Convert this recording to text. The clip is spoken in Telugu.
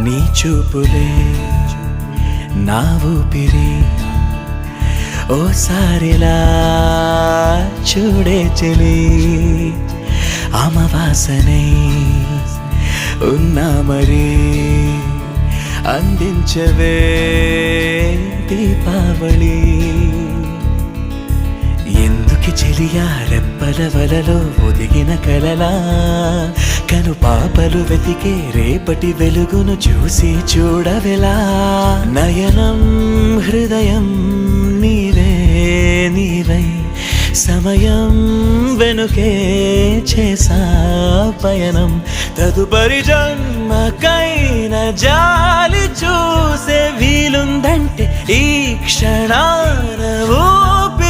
నీ చూపులే నా ఊపిరి ఓసారిలా చూడే చెలి అమవాసనై ఉన్నా మరి అందించవే దీపావళి ఎందుకి చెలియా రెప్పల వలలో ఒదిగిన కలలా కను పాపలు వెతికే రేపటి వెలుగును చూసి చూడవెలా నయనం హృదయం నీవే నీవై సమయం వెనుకే చేసా పయనం తదుపరి జన్మకైన జాలి చూసే వీలుందంటే ఈ క్షణాన ఊపి